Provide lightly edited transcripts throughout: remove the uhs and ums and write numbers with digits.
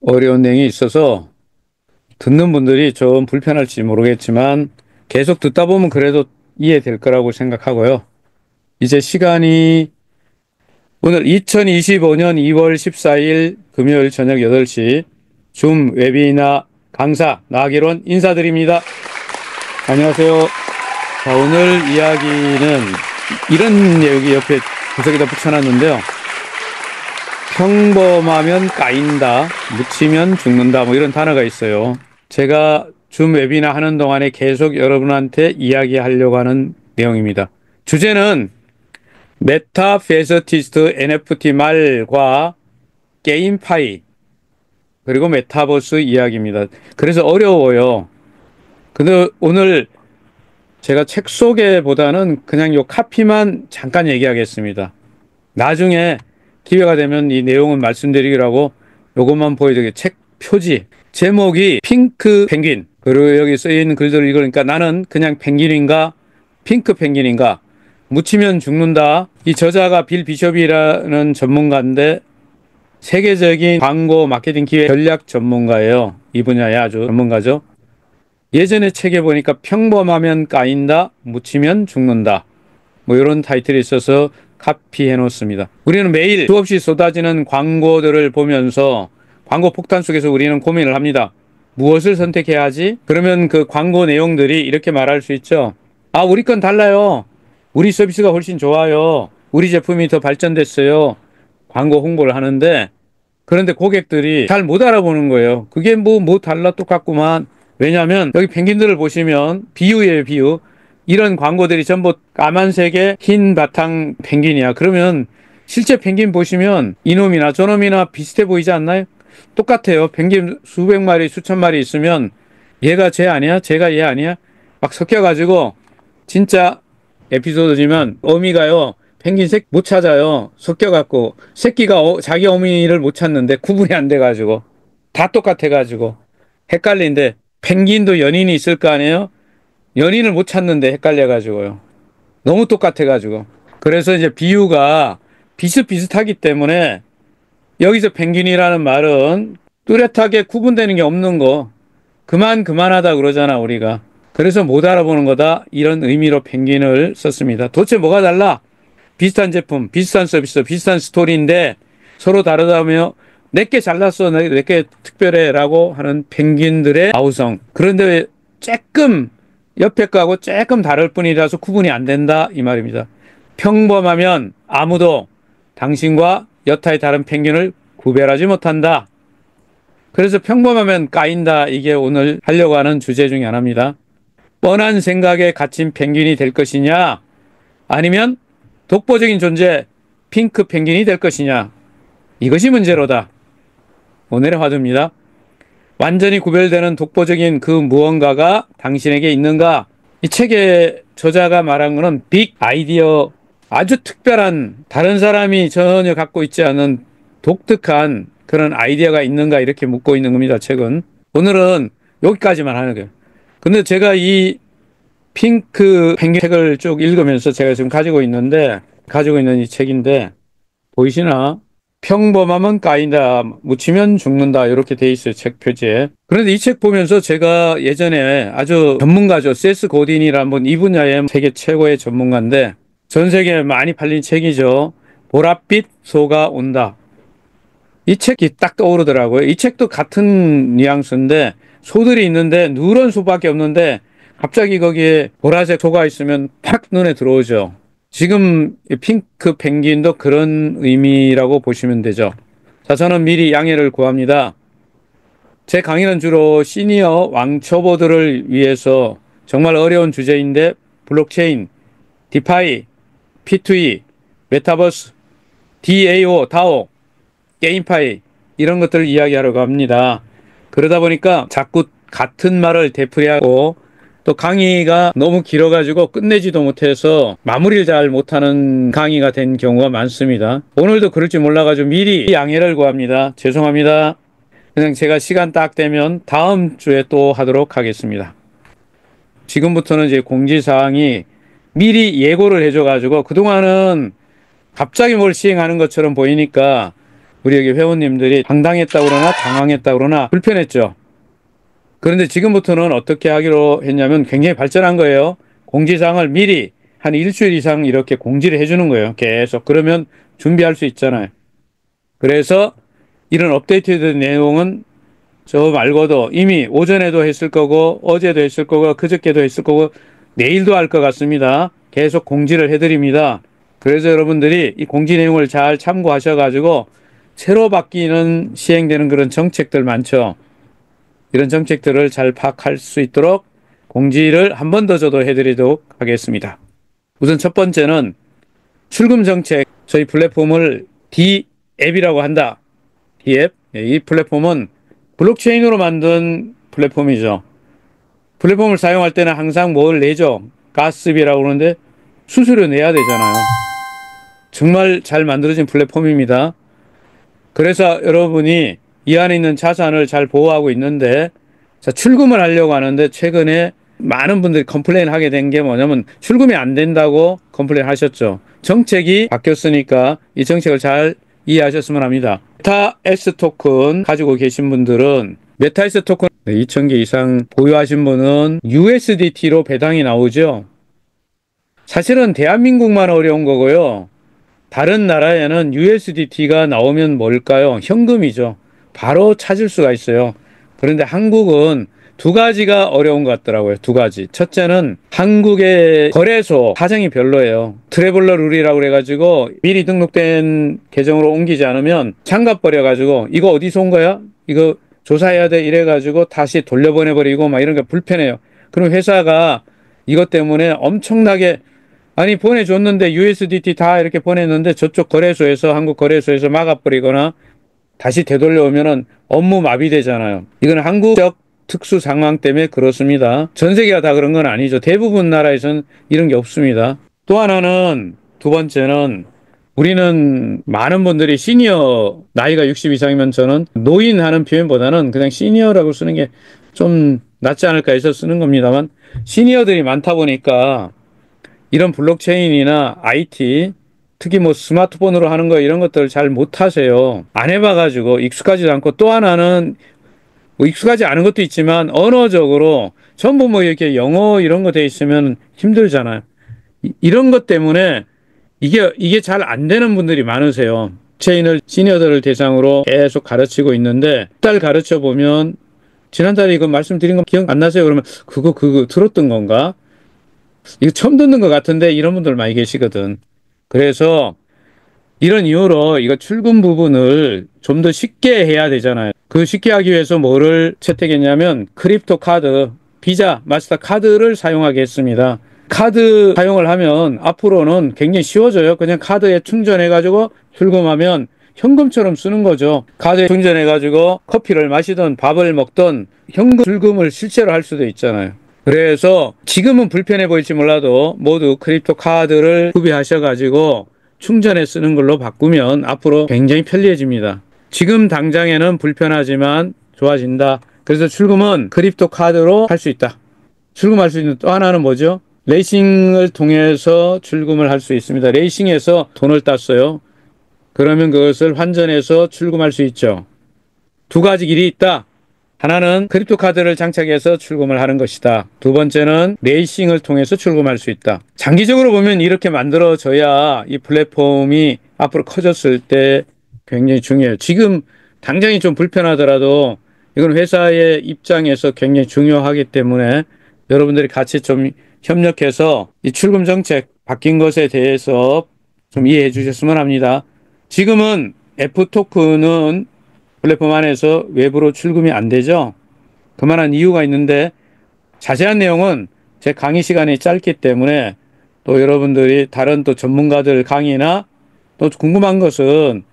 어려운 내용이 있어서 듣는 분들이 좀 불편할지 모르겠지만 계속 듣다 보면 그래도 이해될 거라고 생각하고요. 이제 시간이 오늘 2025년 2월 14일 금요일 저녁 8시 줌 웨비나 강사 나기론 인사드립니다. 안녕하세요. 자, 오늘 이야기는 이런 내용이 옆에 구석에다 붙여놨는데요. 평범하면 까인다, 묻히면 죽는다, 뭐 이런 단어가 있어요. 제가 줌 웨비나 하는 동안에 계속 여러분한테 이야기하려고 하는 내용입니다. 주제는 메타페서티스트 NFT 말과 게임파이 그리고 메타버스 이야기입니다. 그래서 어려워요. 근데 오늘 제가 책 소개보다는 그냥 요 카피만 잠깐 얘기하겠습니다. 나중에 기회가 되면 이 내용은 말씀드리기로 하고 요것만 보여드릴게요. 책 표지. 제목이 핑크 펭귄. 그리고 여기 쓰여있는 글들을 읽으니까 나는 그냥 펭귄인가? 핑크 펭귄인가? 묻히면 죽는다. 이 저자가 빌 비숍이라는 전문가인데 세계적인 광고 마케팅 기획 전략 전문가예요. 이 분야에 아주 전문가죠. 예전에 책에 보니까 평범하면 까인다, 묻히면 죽는다. 뭐 이런 타이틀이 있어서 카피해 놓습니다. 우리는 매일 수없이 쏟아지는 광고들을 보면서 광고 폭탄 속에서 우리는 고민을 합니다. 무엇을 선택해야 하지? 그러면 그 광고 내용들이 이렇게 말할 수 있죠. 아, 우리 건 달라요. 우리 서비스가 훨씬 좋아요. 우리 제품이 더 발전됐어요. 광고 홍보를 하는데 그런데 고객들이 잘 못 알아보는 거예요. 그게 뭐 달라 똑같구만. 왜냐하면 여기 펭귄들을 보시면 비유예요, 비유. 이런 광고들이 전부 까만색의 흰 바탕 펭귄이야. 그러면 실제 펭귄 보시면 이놈이나 저놈이나 비슷해 보이지 않나요? 똑같아요. 펭귄 수백 마리, 수천 마리 있으면 얘가 쟤 아니야? 쟤가 얘 아니야? 막 섞여가지고 진짜 에피소드지만 어미가요. 펭귄 색 못 찾아요. 섞여갖고 새끼가 자기 어미를 못 찾는데 구분이 안 돼가지고 다 똑같아가지고 헷갈린데 펭귄도 연인이 있을 거 아니에요? 연인을 못 찾는데 헷갈려가지고요. 너무 똑같아가지고. 그래서 이제 비유가 비슷비슷하기 때문에 여기서 펭귄이라는 말은 뚜렷하게 구분되는 게 없는 거. 그만하다 그러잖아, 우리가. 그래서 못 알아보는 거다. 이런 의미로 펭귄을 썼습니다. 도대체 뭐가 달라? 비슷한 제품, 비슷한 서비스, 비슷한 스토리인데 서로 다르다며 내게 잘났어, 내게 특별해 라고 하는 펭귄들의 아우성. 그런데 조금 옆에 거하고 조금 다를 뿐이라서 구분이 안 된다 이 말입니다. 평범하면 아무도 당신과 여타의 다른 펭귄을 구별하지 못한다. 그래서 평범하면 까인다. 이게 오늘 하려고 하는 주제 중에 하나입니다. 뻔한 생각에 갇힌 펭귄이 될 것이냐 아니면 독보적인 존재 핑크 펭귄이 될 것이냐 이것이 문제로다. 오늘의 화두입니다. 완전히 구별되는 독보적인 그 무언가가 당신에게 있는가? 이 책의 저자가 말한 것은 빅 아이디어, 아주 특별한 다른 사람이 전혀 갖고 있지 않은 독특한 그런 아이디어가 있는가 이렇게 묻고 있는 겁니다. 책은. 오늘은 여기까지만 하는 거예요. 근데 제가 이 핑크 펭귄 책을 쭉 읽으면서 제가 지금 가지고 있는 이 책인데 보이시나? 평범하면 까인다, 묻히면 죽는다 이렇게 돼 있어요. 책 표지에. 그런데 이 책 보면서 제가 예전에 아주 전문가죠. 세스 고딘이라는 분 이 분야의 세계 최고의 전문가인데 전 세계에 많이 팔린 책이죠. 보랏빛 소가 온다. 이 책이 딱 떠오르더라고요. 이 책도 같은 뉘앙스인데 소들이 있는데 누런 소밖에 없는데 갑자기 거기에 보라색 소가 있으면 팍 눈에 들어오죠. 지금 핑크 펭귄도 그런 의미라고 보시면 되죠. 자, 저는 미리 양해를 구합니다. 제 강의는 주로 시니어 왕초보들을 위해서 정말 어려운 주제인데 블록체인, 디파이, P2E, 메타버스, DAO, 다오, 게임파이 이런 것들을 이야기하려고 합니다. 그러다 보니까 자꾸 같은 말을 되풀이하고 또 강의가 너무 길어가지고 끝내지도 못해서 마무리를 잘 못하는 강의가 된 경우가 많습니다. 오늘도 그럴 줄 몰라가지고 미리 양해를 구합니다. 죄송합니다. 그냥 제가 시간 딱 되면 다음 주에 또 하도록 하겠습니다. 지금부터는 이제 공지사항이 미리 예고를 해줘가지고 그동안은 갑자기 뭘 시행하는 것처럼 보이니까 우리 여기 회원님들이 황당했다 그러나 당황했다 그러나 불편했죠. 그런데 지금부터는 어떻게 하기로 했냐면 굉장히 발전한 거예요. 공지사항을 미리 한 일주일 이상 이렇게 공지를 해주는 거예요. 계속. 그러면 준비할 수 있잖아요. 그래서 이런 업데이트된 내용은 저 말고도 이미 오전에도 했을 거고 어제도 했을 거고 그저께도 했을 거고 내일도 할 것 같습니다. 계속 공지를 해드립니다. 그래서 여러분들이 이 공지 내용을 잘 참고하셔가지고 새로 바뀌는 시행되는 그런 정책들 많죠. 이런 정책들을 잘 파악할 수 있도록 공지를 한 번 더 저도 해드리도록 하겠습니다. 우선 첫 번째는 출금 정책, 저희 플랫폼을 D앱이라고 한다. D앱. 이 플랫폼은 블록체인으로 만든 플랫폼이죠. 플랫폼을 사용할 때는 항상 뭘 내죠? 가스비라고 그러는데 수수료 내야 되잖아요. 정말 잘 만들어진 플랫폼입니다. 그래서 여러분이 이 안에 있는 자산을 잘 보호하고 있는데, 자, 출금을 하려고 하는데 최근에 많은 분들이 컴플레인 하게 된 게 뭐냐면 출금이 안 된다고 컴플레인 하셨죠. 정책이 바뀌었으니까 이 정책을 잘 이해하셨으면 합니다. 메타S 토큰 가지고 계신 분들은 메타S 토큰 2,000개 이상 보유하신 분은 USDT로 배당이 나오죠. 사실은 대한민국만 어려운 거고요. 다른 나라에는 USDT가 나오면 뭘까요? 현금이죠. 바로 찾을 수가 있어요. 그런데 한국은 두 가지가 어려운 것 같더라고요. 두 가지. 첫째는 한국의 거래소 사정이 별로예요. 트래블러 룰이라고 그래가지고 미리 등록된 계정으로 옮기지 않으면 장갑 버려가지고 이거 어디서 온 거야? 이거 조사해야 돼. 이래가지고 다시 돌려보내버리고 막 이런 게 불편해요. 그럼 회사가 이것 때문에 엄청나게 아니 보내줬는데 USDT 다 이렇게 보냈는데 저쪽 거래소에서 한국 거래소에서 막아버리거나 다시 되돌려오면은 업무 마비되잖아요. 이건 한국적 특수 상황 때문에 그렇습니다. 전 세계가 다 그런 건 아니죠. 대부분 나라에서는 이런 게 없습니다. 또 하나는 두 번째는 우리는 많은 분들이 시니어 나이가 60 이상이면 저는 노인 하는 표현보다는 그냥 시니어라고 쓰는 게 좀 낫지 않을까 해서 쓰는 겁니다만 시니어들이 많다 보니까 이런 블록체인이나 IT, 특히 뭐 스마트폰으로 하는 거 이런 것들을 잘 못하세요. 안 해봐가지고 익숙하지도 않고 또 하나는 뭐 익숙하지 않은 것도 있지만 언어적으로 전부 뭐 이렇게 영어 이런 거 돼 있으면 힘들잖아요. 이런 것 때문에 이게 잘 안 되는 분들이 많으세요. 체인을 시니어들을 대상으로 계속 가르치고 있는데 달 가르쳐 보면 지난달에 이거 말씀드린 거 기억 안 나세요? 그러면 그거 들었던 건가? 이거 처음 듣는 것 같은데 이런 분들 많이 계시거든. 그래서 이런 이유로 이거 출금 부분을 좀 더 쉽게 해야 되잖아요. 그 쉽게 하기 위해서 뭐를 채택했냐면 크립토 카드, 비자, 마스터 카드를 사용하게 했습니다. 카드 사용을 하면 앞으로는 굉장히 쉬워져요. 그냥 카드에 충전해가지고 출금하면 현금처럼 쓰는 거죠. 카드에 충전해가지고 커피를 마시든 밥을 먹든 현금 출금을 실제로 할 수도 있잖아요. 그래서 지금은 불편해 보일지 몰라도 모두 크립토 카드를 구비하셔가지고 충전해 쓰는 걸로 바꾸면 앞으로 굉장히 편리해집니다. 지금 당장에는 불편하지만 좋아진다. 그래서 출금은 크립토 카드로 할 수 있다. 출금할 수 있는 또 하나는 뭐죠? 레이싱을 통해서 출금을 할 수 있습니다. 레이싱에서 돈을 땄어요. 그러면 그것을 환전해서 출금할 수 있죠. 두 가지 길이 있다. 하나는 크립토 카드를 장착해서 출금을 하는 것이다. 두 번째는 레이싱을 통해서 출금할 수 있다. 장기적으로 보면 이렇게 만들어져야 이 플랫폼이 앞으로 커졌을 때 굉장히 중요해요. 지금 당장이 좀 불편하더라도 이건 회사의 입장에서 굉장히 중요하기 때문에 여러분들이 같이 좀 협력해서 이 출금 정책 바뀐 것에 대해서 좀 이해해 주셨으면 합니다. 지금은 F토큰은 플랫폼 안에서 외부로 출금이 안 되죠. 그만한 이유가 있는데 자세한 내용은 제 강의 시간이 짧기 때문에 또 여러분들이 다른 또 전문가들 강의나 또 궁금한 것은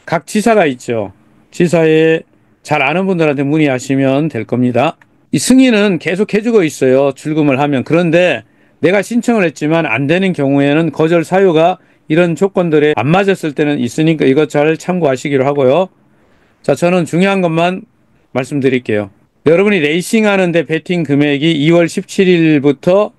각 지사가 있죠. 지사에 잘 아는 분들한테 문의하시면 될 겁니다. 이 승인은 계속 해주고 있어요. 출금을 하면. 그런데 내가 신청을 했지만 안 되는 경우에는 거절 사유가 이런 조건들에 안 맞았을 때는 있으니까 이것 잘 참고하시기로 하고요. 자, 저는 중요한 것만 말씀드릴게요. 여러분이 레이싱 하는데 베팅 금액이 2월 17일부터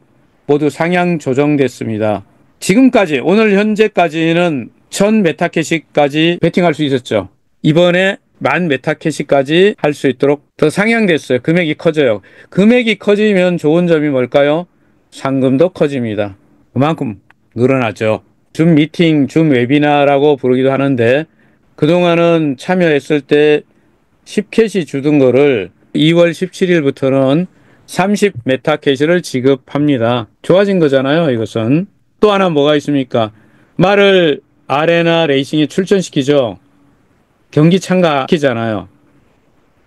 모두 상향 조정됐습니다. 지금까지, 오늘 현재까지는 1000 메타캐시까지 베팅할 수 있었죠. 이번에 10,000메타캐시까지 할 수 있도록 더 상향됐어요. 금액이 커져요. 금액이 커지면 좋은 점이 뭘까요? 상금도 커집니다. 그만큼 늘어나죠. 줌 미팅, 줌 웨비나라고 부르기도 하는데 그동안은 참여했을 때 10캐시 주던 거를 2월 17일부터는 30메타캐시를 지급합니다. 좋아진 거잖아요, 이것은. 또 하나 뭐가 있습니까? 말을 아레나 레이싱에 출전시키죠. 경기 참가시키잖아요.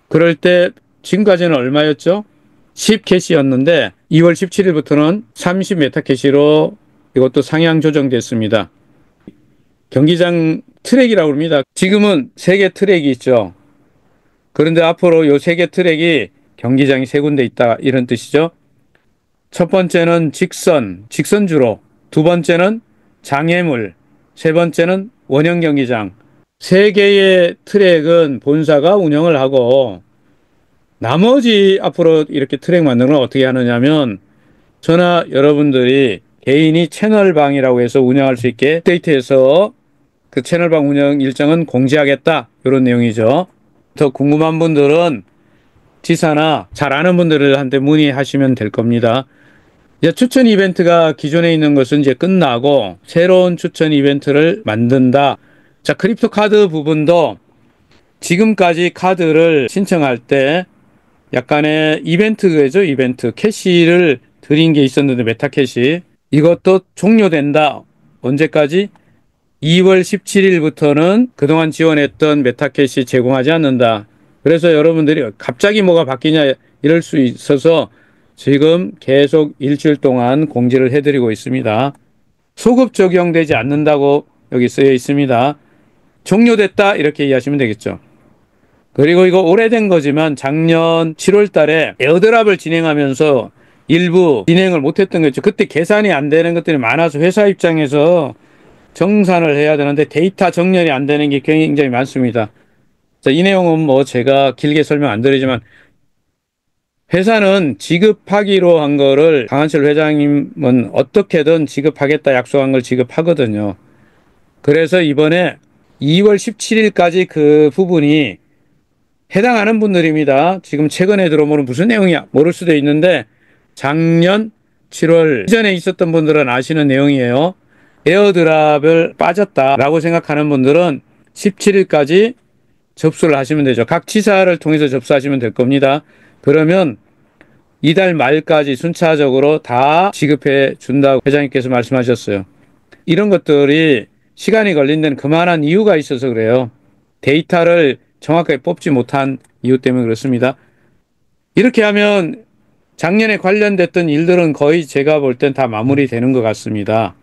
그럴 때 지금까지는 얼마였죠? 10캐시였는데 2월 17일부터는 30메타캐시로 이것도 상향 조정됐습니다. 경기장 트랙이라고 합니다. 지금은 3개 트랙이 있죠. 그런데 앞으로 요 3개 트랙이 경기장이 3군데 있다 이런 뜻이죠. 첫 번째는 직선주로, 두 번째는 장애물, 세 번째는 원형 경기장. 3개의 트랙은 본사가 운영을 하고 나머지 앞으로 이렇게 트랙 만드는 건 어떻게 하느냐면 저나 여러분들이 개인이 채널방이라고 해서 운영할 수 있게 데이트해서 그 채널방 운영 일정은 공지하겠다 이런 내용이죠. 더 궁금한 분들은 지사나 잘 아는 분들한테 문의하시면 될 겁니다. 이제 추천 이벤트가 기존에 있는 것은 이제 끝나고 새로운 추천 이벤트를 만든다. 자, 크립토 카드 부분도 지금까지 카드를 신청할 때 약간의 이벤트죠. 이벤트. 캐시를 드린 게 있었는데 메타캐시. 이것도 종료된다. 언제까지? 2월 17일부터는 그동안 지원했던 메타캐시 제공하지 않는다. 그래서 여러분들이 갑자기 뭐가 바뀌냐 이럴 수 있어서 지금 계속 일주일 동안 공지를 해드리고 있습니다. 소급 적용되지 않는다고 여기 쓰여 있습니다. 종료됐다 이렇게 이해하시면 되겠죠. 그리고 이거 오래된 거지만 작년 7월 달에 에어드랍을 진행하면서 일부 진행을 못했던 거죠. 그때 계산이 안 되는 것들이 많아서 회사 입장에서 정산을 해야 되는데 데이터 정렬이 안 되는 게 굉장히 많습니다. 자, 이 내용은 뭐 제가 길게 설명 안 드리지만 회사는 지급하기로 한 거를 강한철 회장님은 어떻게든 지급하겠다 약속한 걸 지급하거든요. 그래서 이번에 2월 17일까지 그 부분이 해당하는 분들입니다. 지금 최근에 들어오면 무슨 내용이야 모를 수도 있는데 작년 7월 이전에 있었던 분들은 아시는 내용이에요. 에어드랍을 빠졌다라고 생각하는 분들은 17일까지 접수를 하시면 되죠. 각 지사를 통해서 접수하시면 될 겁니다. 그러면 이달 말까지 순차적으로 다 지급해 준다고 회장님께서 말씀하셨어요. 이런 것들이 시간이 걸린 데는 그만한 이유가 있어서 그래요. 데이터를 정확하게 뽑지 못한 이유 때문에 그렇습니다. 이렇게 하면 작년에 관련됐던 일들은 거의 제가 볼 땐 다 마무리되는 것 같습니다.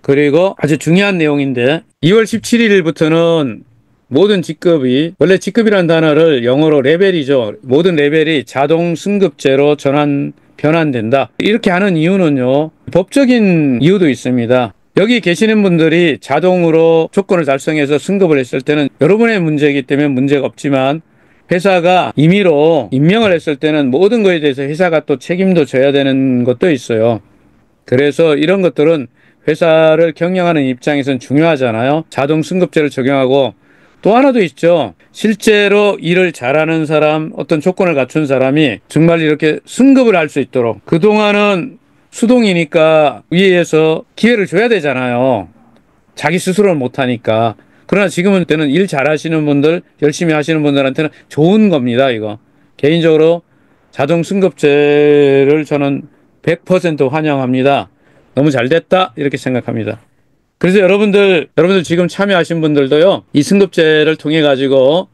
그리고 아주 중요한 내용인데 2월 17일부터는 모든 직급이 원래 직급이라는 단어를 영어로 레벨이죠. 모든 레벨이 자동 승급제로 변환된다. 이렇게 하는 이유는요. 법적인 이유도 있습니다. 여기 계시는 분들이 자동으로 조건을 달성해서 승급을 했을 때는 여러분의 문제이기 때문에 문제가 없지만 회사가 임의로 임명을 했을 때는 모든 것에 대해서 회사가 또 책임도 져야 되는 것도 있어요. 그래서 이런 것들은 회사를 경영하는 입장에서는 중요하잖아요. 자동 승급제를 적용하고 또 하나도 있죠. 실제로 일을 잘하는 사람, 어떤 조건을 갖춘 사람이 정말 이렇게 승급을 할 수 있도록 그동안은 수동이니까 위에서 기회를 줘야 되잖아요. 자기 스스로는 못하니까. 그러나 지금은 때는 일 잘하시는 분들, 열심히 하시는 분들한테는 좋은 겁니다. 이거. 개인적으로 자동 승급제를 저는 100% 환영합니다. 너무 잘 됐다 이렇게 생각합니다. 그래서 여러분들 지금 참여하신 분들도요. 이 승급제를 통해 가지고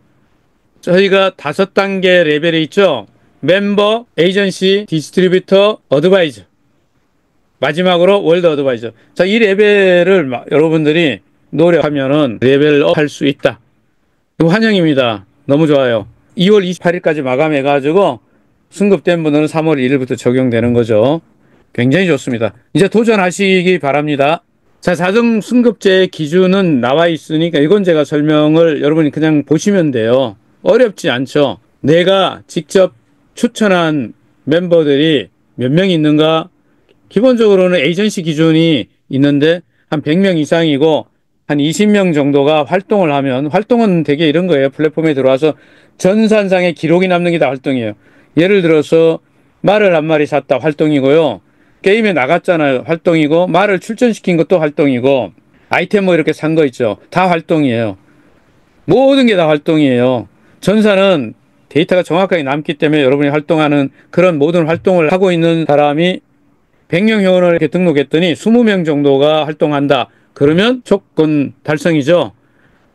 저희가 5단계 레벨이 있죠. 멤버, 에이전시, 디스트리뷰터, 어드바이저. 마지막으로 월드 어드바이저. 자, 이 레벨을 여러분들이 노력하면은 레벨업 할 수 있다. 이거 환영입니다. 너무 좋아요. 2월 28일까지 마감해가지고 승급된 분들은 3월 1일부터 적용되는 거죠. 굉장히 좋습니다. 이제 도전하시기 바랍니다. 자, 자동 승급제 기준은 나와 있으니까 이건 제가 설명을 여러분이 그냥 보시면 돼요. 어렵지 않죠. 내가 직접 추천한 멤버들이 몇 명 있는가? 기본적으로는 에이전시 기준이 있는데 한 100명 이상이고 한 20명 정도가 활동을 하면, 활동은 되게 이런 거예요. 플랫폼에 들어와서 전산상의 기록이 남는 게 다 활동이에요. 예를 들어서 말을 한 마리 샀다, 활동이고요. 게임에 나갔잖아요, 활동이고, 말을 출전시킨 것도 활동이고, 아이템 뭐 이렇게 산 거 있죠, 다 활동이에요. 모든 게 다 활동이에요. 전사는 데이터가 정확하게 남기 때문에 여러분이 활동하는 그런 모든 활동을 하고 있는 사람이 100명 회원을 이렇게 등록했더니 20명 정도가 활동한다. 그러면 조건 달성이죠.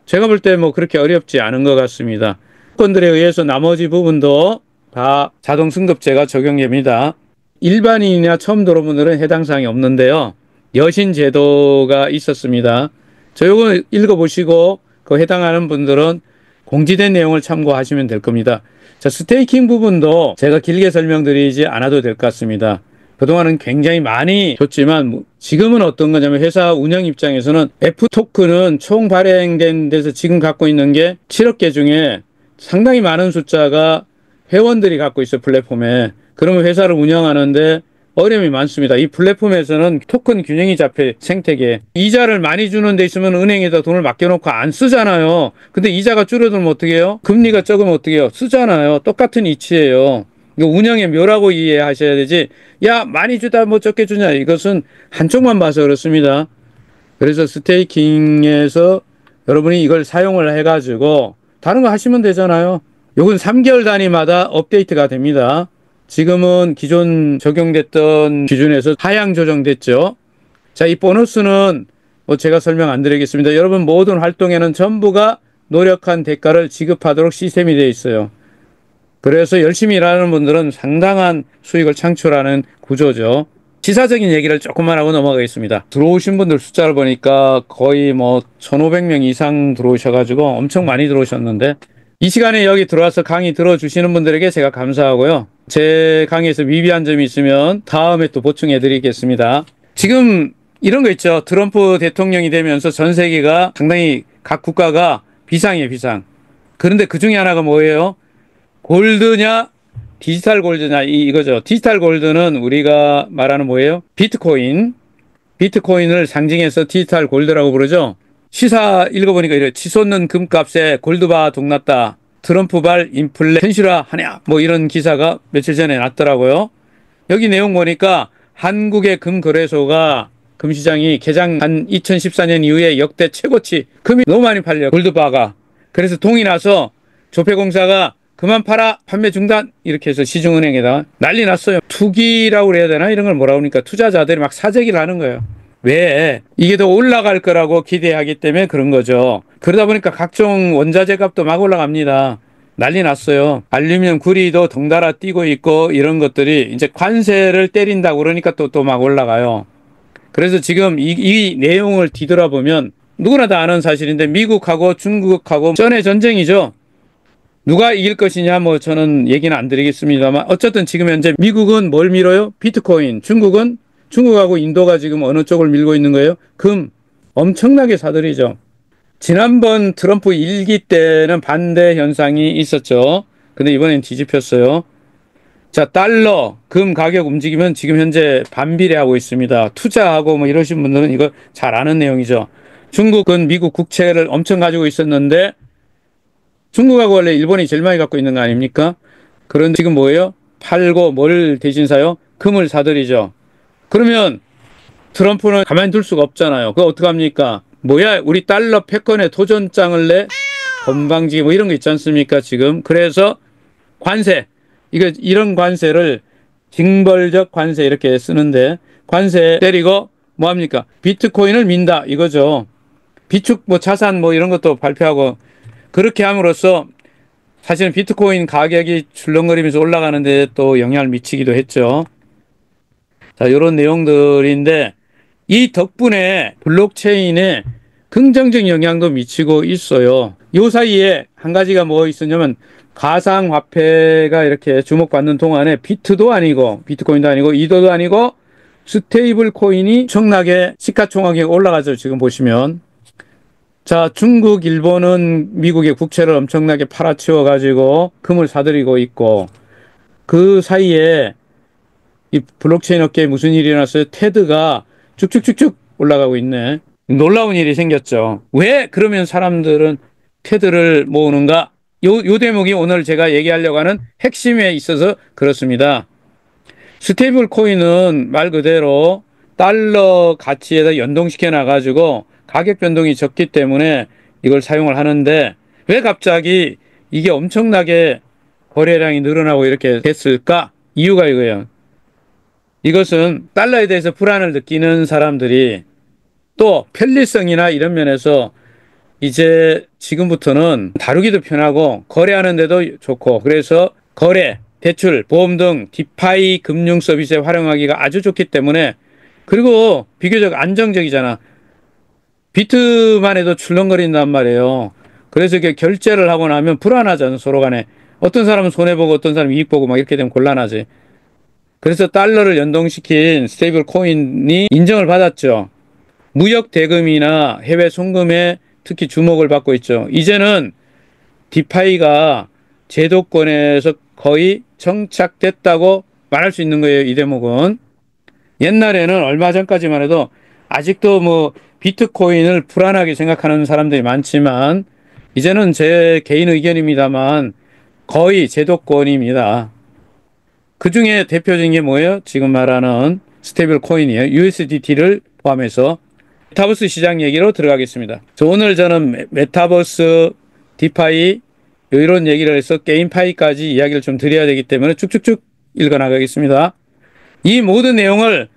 제가 볼 때 뭐 그렇게 어렵지 않은 것 같습니다. 조건들에 의해서 나머지 부분도 다 자동 승급제가 적용됩니다. 일반인이나 처음 들어온 분들은 해당 사항이 없는데요. 여신 제도가 있었습니다. 저 요거 읽어보시고 그 해당하는 분들은 공지된 내용을 참고하시면 될 겁니다. 자, 스테이킹 부분도 제가 길게 설명드리지 않아도 될 것 같습니다. 그동안은 굉장히 많이 줬지만 지금은 어떤 거냐면 회사 운영 입장에서는 F 토큰은 총 발행된 데서 지금 갖고 있는 게 7억 개 중에 상당히 많은 숫자가 회원들이 갖고 있어요, 플랫폼에. 그러면 회사를 운영하는데 어려움이 많습니다. 이 플랫폼에서는 토큰 균형이 잡혀, 생태계. 이자를 많이 주는 데 있으면 은행에다 돈을 맡겨놓고 안 쓰잖아요. 근데 이자가 줄어들면 어떻게 해요? 금리가 적으면 어떻게 해요? 쓰잖아요. 똑같은 이치예요. 이거 운영의 묘라고 이해하셔야 되지, 야, 많이 주다 뭐 적게 주냐, 이것은 한쪽만 봐서 그렇습니다. 그래서 스테이킹에서 여러분이 이걸 사용을 해가지고 다른 거 하시면 되잖아요. 요건 3개월 단위마다 업데이트가 됩니다. 지금은 기존 적용됐던 기준에서 하향 조정됐죠. 자, 이 보너스는 뭐 제가 설명 안 드리겠습니다. 여러분 모든 활동에는 전부가 노력한 대가를 지급하도록 시스템이 되어 있어요. 그래서 열심히 일하는 분들은 상당한 수익을 창출하는 구조죠. 시사적인 얘기를 조금만 하고 넘어가겠습니다. 들어오신 분들 숫자를 보니까 거의 뭐 1,500명 이상 들어오셔가지고 엄청 많이 들어오셨는데, 이 시간에 여기 들어와서 강의 들어주시는 분들에게 제가 감사하고요. 제 강의에서 미비한 점이 있으면 다음에 또 보충해 드리겠습니다. 지금 이런 거 있죠. 트럼프 대통령이 되면서 전 세계가 상당히 각 국가가 비상이에요, 비상. 그런데 그 중에 하나가 뭐예요? 골드냐 디지털 골드냐, 이거죠. 디지털 골드는 우리가 말하는 뭐예요? 비트코인. 비트코인을 상징해서 디지털 골드라고 부르죠. 시사 읽어보니까 이래, 치솟는 금값에 골드바 동났다, 트럼프발 인플레 현실화하냐, 뭐 이런 기사가 며칠 전에 났더라고요. 여기 내용 보니까 한국의 금거래소가, 금시장이 개장한 2014년 이후에 역대 최고치, 금이 너무 많이 팔려, 골드바가. 그래서 동이 나서 조폐공사가 그만 팔아, 판매 중단, 이렇게 해서 시중은행에다가 난리 났어요. 투기라고 그래야 되나, 이런 걸 뭐라고 하니까 투자자들이 막 사재기를 하는 거예요. 왜? 이게 더 올라갈 거라고 기대하기 때문에 그런 거죠. 그러다 보니까 각종 원자재 값도 막 올라갑니다. 난리 났어요. 알루미늄 구리도 덩달아 뛰고 있고, 이런 것들이 이제 관세를 때린다고 그러니까 또 막 올라가요. 그래서 지금 이 내용을 뒤돌아보면 누구나 다 아는 사실인데, 미국하고 중국하고 전의 전쟁이죠. 누가 이길 것이냐, 뭐 저는 얘기는 안 드리겠습니다만, 어쨌든 지금 현재 미국은 뭘 밀어요? 비트코인. 중국은, 중국하고 인도가 지금 어느 쪽을 밀고 있는 거예요? 금. 엄청나게 사들이죠. 지난번 트럼프 1기 때는 반대 현상이 있었죠. 근데 이번엔 뒤집혔어요. 자, 달러, 금 가격 움직이면 지금 현재 반비례하고 있습니다. 투자하고 뭐 이러신 분들은 이거 잘 아는 내용이죠. 중국은 미국 국채를 엄청 가지고 있었는데, 중국하고 원래 일본이 제일 많이 갖고 있는 거 아닙니까? 그런데 지금 뭐예요? 팔고 뭘 대신 사요? 금을 사들이죠. 그러면 트럼프는 가만히 둘 수가 없잖아요. 그거 어떡합니까? 뭐야, 우리 달러 패권에 도전장을 내? 건방지게 뭐 이런 거 있지 않습니까, 지금? 그래서 관세, 이런 관세를 징벌적 관세 이렇게 쓰는데, 관세 때리고 뭐합니까? 비트코인을 민다, 이거죠. 비축 뭐 자산 뭐 이런 것도 발표하고, 그렇게 함으로써 사실은 비트코인 가격이 출렁거리면서 올라가는데 또 영향을 미치기도 했죠. 자, 이런 내용들인데, 이 덕분에 블록체인에 긍정적 영향도 미치고 있어요. 요 사이에 한 가지가 뭐 있었냐면, 가상화폐가 이렇게 주목받는 동안에 비트도 아니고 비트코인도 아니고 이더도 아니고 스테이블 코인이 엄청나게 시가총액이 올라가죠. 지금 보시면. 자, 중국, 일본은 미국의 국채를 엄청나게 팔아치워 가지고 금을 사들이고 있고, 그 사이에 이 블록체인 업계에 무슨 일이 일어났어요? 테드가 쭉쭉쭉쭉 올라가고 있네. 놀라운 일이 생겼죠. 왜 그러면 사람들은 테드를 모으는가? 요 대목이 오늘 제가 얘기하려고 하는 핵심에 있어서 그렇습니다. 스테이블 코인은 말 그대로 달러 가치에다 연동시켜 놔가지고 가격 변동이 적기 때문에 이걸 사용을 하는데 왜 갑자기 이게 엄청나게 거래량이 늘어나고 이렇게 됐을까? 이유가 이거예요. 이것은 달러에 대해서 불안을 느끼는 사람들이 또 편리성이나 이런 면에서 이제 지금부터는 다루기도 편하고 거래하는 데도 좋고 그래서 거래, 대출, 보험 등 디파이 금융 서비스에 활용하기가 아주 좋기 때문에 그리고 비교적 안정적이잖아. 비트만 해도 출렁거린단 말이에요. 그래서 이렇게 결제를 하고 나면 불안하잖아, 서로 간에. 어떤 사람은 손해보고 어떤 사람은 이익보고 막 이렇게 되면 곤란하지. 그래서 달러를 연동시킨 스테이블 코인이 인정을 받았죠. 무역 대금이나 해외 송금에 특히 주목을 받고 있죠. 이제는 디파이가 제도권에서 거의 정착됐다고 말할 수 있는 거예요. 이 대목은. 옛날에는 얼마 전까지만 해도 아직도 뭐 비트코인을 불안하게 생각하는 사람들이 많지만 이제는 제 개인 의견입니다만 거의 제도권입니다. 그 중에 대표적인 게 뭐예요? 지금 말하는 스테이블 코인이에요. USDT를 포함해서 메타버스 시장 얘기로 들어가겠습니다. 오늘 저는 메타버스, 디파이 이런 얘기를 해서 게임파이까지 이야기를 좀 드려야 되기 때문에 쭉쭉쭉 읽어나가겠습니다. 이 모든 내용을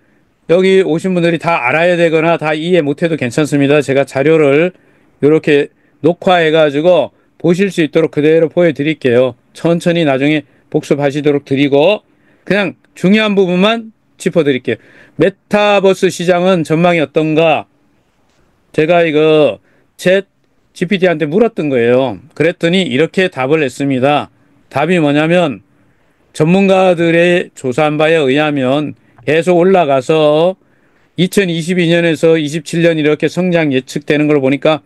여기 오신 분들이 다 알아야 되거나 다 이해 못해도 괜찮습니다. 제가 자료를 이렇게 녹화해가지고 보실 수 있도록 그대로 보여드릴게요. 천천히 나중에 복습하시도록 드리고 그냥 중요한 부분만 짚어드릴게요. 메타버스 시장은 전망이 어떤가? 제가 이거 챗 GPT한테 물었던 거예요. 그랬더니 이렇게 답을 했습니다. 답이 뭐냐면 전문가들의 조사한 바에 의하면 계속 올라가서 2022년에서 27년 이렇게 성장 예측되는 걸 보니까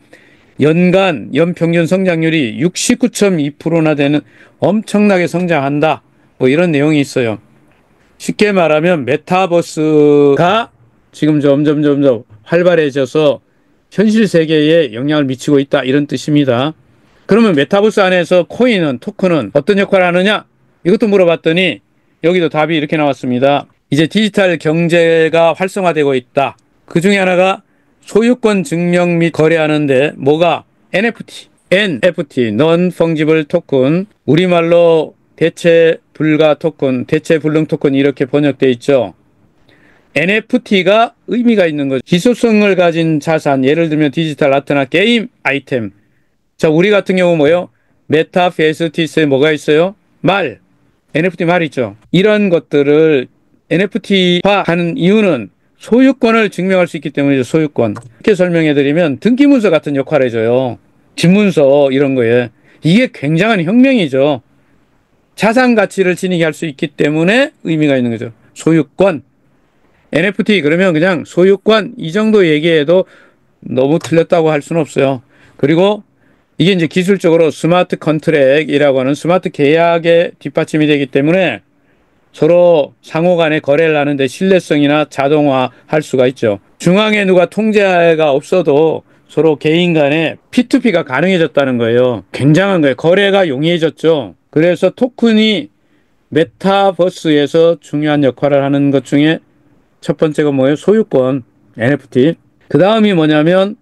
연평균 성장률이 69.2%나 되는 엄청나게 성장한다. 뭐 이런 내용이 있어요. 쉽게 말하면 메타버스가 지금 점점 활발해져서 현실 세계에 영향을 미치고 있다. 이런 뜻입니다. 그러면 메타버스 안에서 코인은, 토큰은 어떤 역할을 하느냐? 이것도 물어봤더니 여기도 답이 이렇게 나왔습니다. 이제 디지털 경제가 활성화되고 있다. 그 중에 하나가 소유권 증명 및 거래하는데 뭐가 NFT, Non-Fungible Token, 우리말로 대체 불가 토큰, 대체 불능 토큰 이렇게 번역돼 있죠. NFT가 의미가 있는 거죠. 기소성을 가진 자산, 예를 들면 디지털 아트나 게임 아이템. 자, 우리 같은 경우 뭐요? 메타페스티스에 뭐가 있어요? 말, NFT 말 있죠. 이런 것들을 NFT화하는 이유는 소유권을 증명할 수 있기 때문이죠. 소유권. 이렇게 설명해드리면 등기문서 같은 역할을 해줘요. 집문서 이런 거에. 이게 굉장한 혁명이죠. 자산 가치를 지니게 할 수 있기 때문에 의미가 있는 거죠. 소유권. NFT 그러면 그냥 소유권 이 정도 얘기해도 너무 틀렸다고 할 수는 없어요. 그리고 이게 이제 기술적으로 스마트 컨트랙이라고 하는 스마트 계약에 뒷받침이 되기 때문에 서로 상호 간에 거래를 하는데 신뢰성이나 자동화할 수가 있죠. 중앙에 누가 통제가 없어도 서로 개인 간에 P2P가 가능해졌다는 거예요. 굉장한 거예요. 거래가 용이해졌죠. 그래서 토큰이 메타버스에서 중요한 역할을 하는 것 중에 첫 번째가 뭐예요? 소유권, NFT. 그 다음이 뭐냐면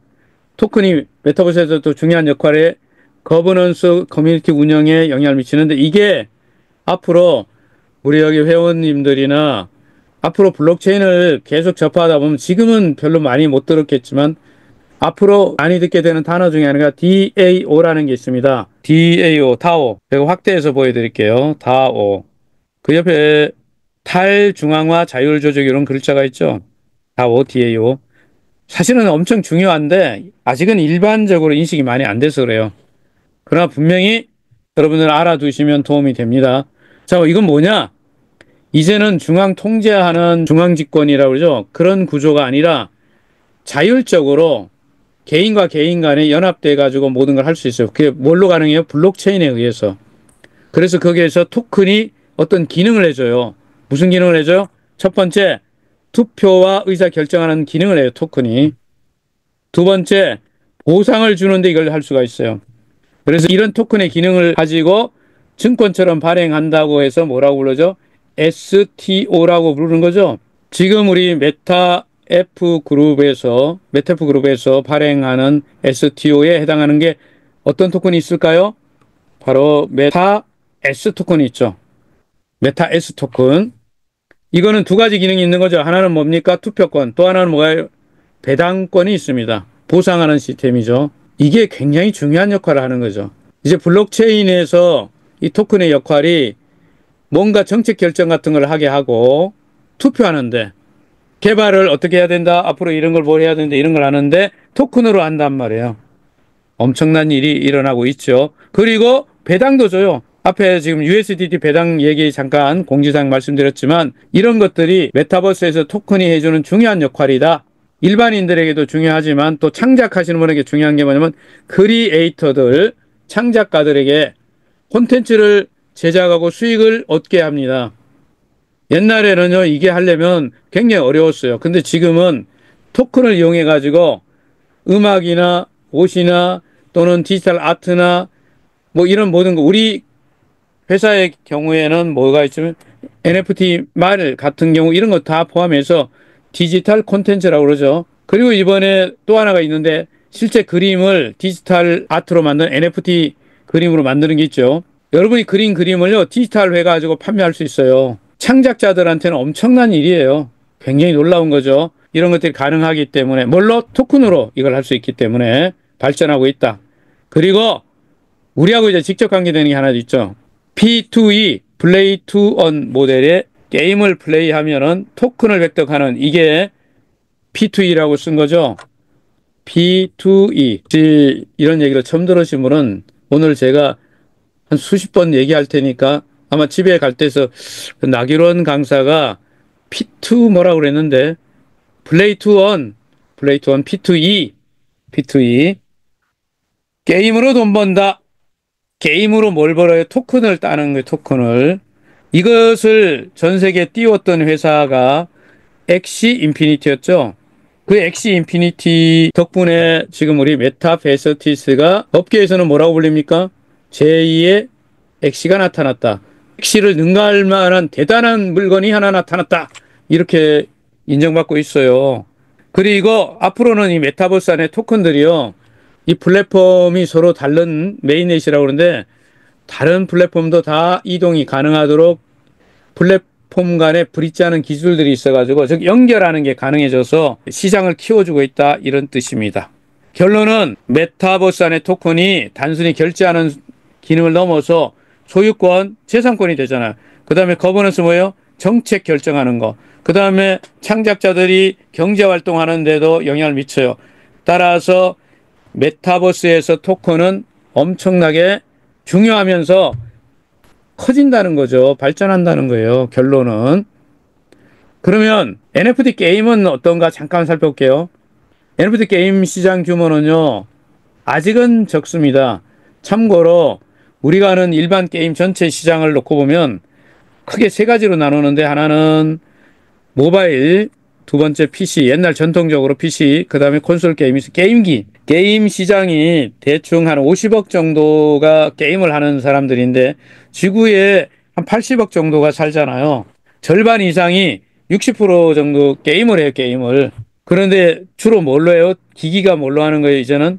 토큰이 메타버스에서도 중요한 역할에 거버넌스 커뮤니티 운영에 영향을 미치는데 이게 앞으로 우리 여기 회원님들이나 앞으로 블록체인을 계속 접하다 보면 지금은 별로 많이 못 들었겠지만 앞으로 많이 듣게 되는 단어 중에 하나가 DAO라는 게 있습니다. DAO, DAO. 제가 확대해서 보여드릴게요. DAO. 그 옆에 탈중앙화 자율조직 이런 글자가 있죠. DAO, DAO. 사실은 엄청 중요한데 아직은 일반적으로 인식이 많이 안 돼서 그래요. 그러나 분명히 여러분들 알아두시면 도움이 됩니다. 자, 이건 뭐냐? 이제는 중앙 통제하는 중앙집권이라고 그러죠. 그런 구조가 아니라 자율적으로 개인과 개인 간에 연합돼 가지고 모든 걸 할 수 있어요. 그게 뭘로 가능해요? 블록체인에 의해서. 그래서 거기에서 토큰이 어떤 기능을 해줘요. 무슨 기능을 해줘요? 첫 번째, 투표와 의사 결정하는 기능을 해요. 토큰이. 두 번째, 보상을 주는데 이걸 할 수가 있어요. 그래서 이런 토큰의 기능을 가지고 증권처럼 발행한다고 해서 뭐라고 부르죠? STO라고 부르는 거죠. 지금 우리 메타F 그룹에서 발행하는 STO에 해당하는 게 어떤 토큰이 있을까요? 바로 메타 S 토큰이 있죠. 메타 S 토큰. 이거는 두 가지 기능이 있는 거죠. 하나는 뭡니까? 투표권. 또 하나는 뭐가요? 배당권이 있습니다. 보상하는 시스템이죠. 이게 굉장히 중요한 역할을 하는 거죠. 이제 블록체인에서 이 토큰의 역할이 뭔가 정책 결정 같은 걸 하게 하고 투표하는데 개발을 어떻게 해야 된다. 앞으로 이런 걸 뭘 해야 된다. 이런 걸 하는데 토큰으로 한단 말이에요. 엄청난 일이 일어나고 있죠. 그리고 배당도 줘요. 앞에 지금 USDT 배당 얘기 잠깐 공지사항 말씀드렸지만 이런 것들이 메타버스에서 토큰이 해주는 중요한 역할이다. 일반인들에게도 중요하지만 또 창작하시는 분에게 중요한 게 뭐냐면 크리에이터들, 창작가들에게 콘텐츠를 제작하고 수익을 얻게 합니다. 옛날에는요, 이게 하려면 굉장히 어려웠어요. 근데 지금은 토큰을 이용해 가지고 음악이나 옷이나 또는 디지털 아트나 뭐 이런 모든 거 우리 회사의 경우에는 뭐가 있냐면 NFT 말 같은 경우 이런 거 다 포함해서 디지털 콘텐츠라고 그러죠. 그리고 이번에 또 하나가 있는데 실제 그림을 디지털 아트로 만든 NFT 그림으로 만드는 게 있죠. 여러분이 그린 그림을요 디지털 가지고 판매할 수 있어요. 창작자들한테는 엄청난 일이에요. 굉장히 놀라운 거죠. 이런 것들이 가능하기 때문에 물론 토큰으로 이걸 할 수 있기 때문에 발전하고 있다. 그리고 우리하고 이제 직접 관계되는 게 하나 있죠. P2E, 플레이 투 원 모델의 게임을 플레이하면은 토큰을 획득하는 이게 P2E라고 쓴 거죠. P2E. 이런 얘기를 처음 들으신 분은 오늘 제가 한 수십 번 얘기할 테니까 아마 집에 갈 때서 나기론 강사가 P2 뭐라고 그랬는데 플레이 투 원, P2E, P2E. 게임으로 돈 번다. 게임으로 뭘 벌어요? 토큰을 따는 거예요, 토큰을. 이것을 전 세계에 띄웠던 회사가 엑시 인피니티였죠. 그 엑시 인피니티 덕분에 지금 우리 메타베스티스가 업계에서는 뭐라고 불립니까? 제2의 엑시가 나타났다. 엑시를 능가할 만한 대단한 물건이 하나 나타났다. 이렇게 인정받고 있어요. 그리고 앞으로는 이 메타버스 안에 토큰들이요. 이 플랫폼이 서로 다른 메인넷이라고 그러는데 다른 플랫폼도 다 이동이 가능하도록 플랫폼 간에 브릿지 하는 기술들이 있어가지고 즉 연결하는 게 가능해져서 시장을 키워주고 있다 이런 뜻입니다. 결론은 메타버스 안의 토큰이 단순히 결제하는 기능을 넘어서 소유권, 재산권이 되잖아요. 그 다음에 거버넌스 뭐예요? 정책 결정하는 거. 그 다음에 창작자들이 경제활동하는 데도 영향을 미쳐요. 따라서 메타버스에서 토큰은 엄청나게 중요하면서 커진다는 거죠. 발전한다는 거예요. 결론은. 그러면 NFT 게임은 어떤가 잠깐 살펴볼게요. NFT 게임 시장 규모는요. 아직은 적습니다. 참고로 우리가 아는 일반 게임 전체 시장을 놓고 보면 크게 세 가지로 나누는데 하나는 모바일, 두 번째 PC, 옛날 전통적으로 PC, 그 다음에 콘솔 게임이 게임기. 게임 시장이 대충 한 50억 정도가 게임을 하는 사람들인데 지구에 한 80억 정도가 살잖아요. 절반 이상이 60% 정도 게임을 해요, 게임을. 그런데 주로 뭘로 해요? 기기가 뭘로 하는 거예요, 이제는?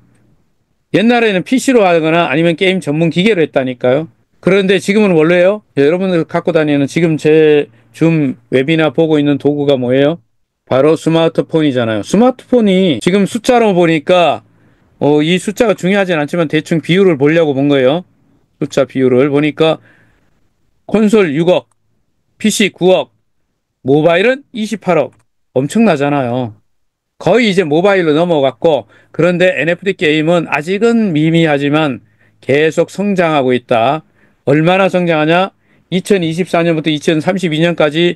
옛날에는 PC로 하거나 아니면 게임 전문 기계로 했다니까요. 그런데 지금은 뭘로 해요? 여러분들 갖고 다니는 지금 제 줌 웹이나 보고 있는 도구가 뭐예요? 바로 스마트폰이잖아요. 스마트폰이 지금 숫자로 보니까 이 숫자가 중요하진 않지만 대충 비율을 보려고 본 거예요. 숫자 비율을 보니까 콘솔 6억, PC 9억, 모바일은 28억. 엄청나잖아요. 거의 이제 모바일로 넘어갔고 그런데 NFT 게임은 아직은 미미하지만 계속 성장하고 있다. 얼마나 성장하냐? 2024년부터 2032년까지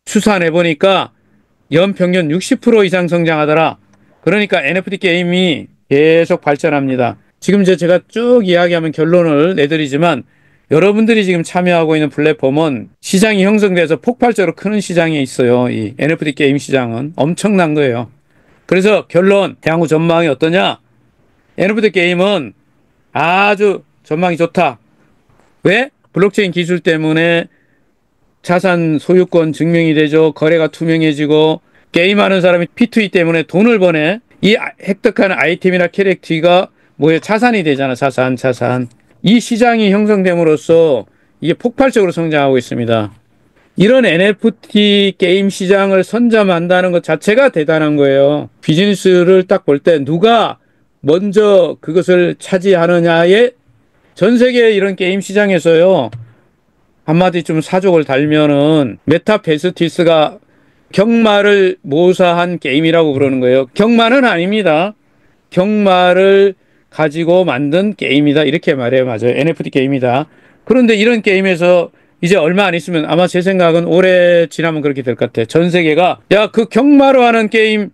추산해 보니까 연평균 60% 이상 성장하더라. 그러니까 NFT 게임이 계속 발전합니다. 지금 이제 제가 쭉 이야기하면 결론을 내드리지만 여러분들이 지금 참여하고 있는 플랫폼은 시장이 형성돼서 폭발적으로 크는 시장에 있어요. 이 NFT 게임 시장은 엄청난 거예요. 그래서 결론, 향후 전망이 어떠냐? NFT 게임은 아주 전망이 좋다. 왜? 블록체인 기술 때문에 자산 소유권 증명이 되죠. 거래가 투명해지고 게임하는 사람이 P2E 때문에 돈을 버네. 이 획득한 아이템이나 캐릭터가 뭐예요? 자산이 되잖아. 자산. 이 시장이 형성됨으로써 이게 폭발적으로 성장하고 있습니다. 이런 NFT 게임 시장을 선점한다는 것 자체가 대단한 거예요. 비즈니스를 딱 볼 때 누가 먼저 그것을 차지하느냐에 전 세계 이런 게임 시장에서요. 한마디 좀 사족을 달면은 메타베스티스가 경마를 모사한 게임이라고 그러는 거예요. 경마는 아닙니다. 경마를 가지고 만든 게임이다. 이렇게 말해요. 맞아요. NFT 게임이다. 그런데 이런 게임에서 이제 얼마 안 있으면 아마 제 생각은 올해 지나면 그렇게 될 것 같아. 전 세계가 야, 그 경마로 하는 게임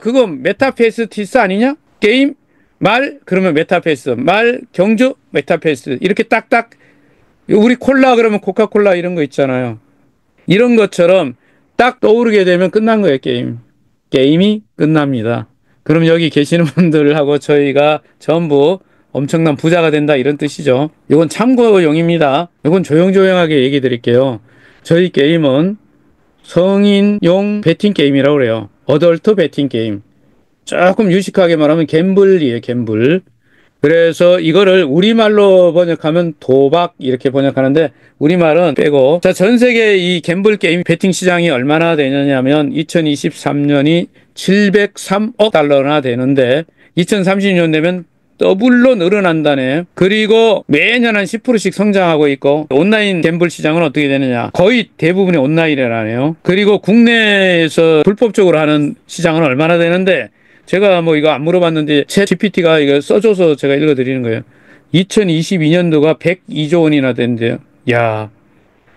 그거 메타베스티스 아니냐? 게임 말 그러면 메타베스 말 경주 메타베스 이렇게 딱딱 우리 콜라 그러면 코카콜라 이런 거 있잖아요. 이런 것처럼 딱 떠오르게 되면 끝난 거예요, 게임. 게임이 끝납니다. 그럼 여기 계시는 분들하고 저희가 전부 엄청난 부자가 된다 이런 뜻이죠. 이건 참고용입니다. 이건 조용조용하게 얘기 드릴게요. 저희 게임은 성인용 베팅 게임이라고 그래요. 어덜트 베팅 게임. 조금 유식하게 말하면 갬블이에요, 갬블. 그래서 이거를 우리말로 번역하면 도박 이렇게 번역하는데 우리말은 빼고 자, 전 세계 이 갬블 게임 베팅 시장이 얼마나 되느냐면 2023년이 703억 달러나 되는데 2030년 되면 더블로 늘어난다네. 그리고 매년 한 10%씩 성장하고 있고 온라인 갬블 시장은 어떻게 되느냐. 거의 대부분이 온라인이라네요. 그리고 국내에서 불법적으로 하는 시장은 얼마나 되는데 제가 뭐 이거 안 물어봤는데 챗 GPT가 이거 써줘서 제가 읽어드리는 거예요. 2022년도가 102조 원이나 된대요. 야,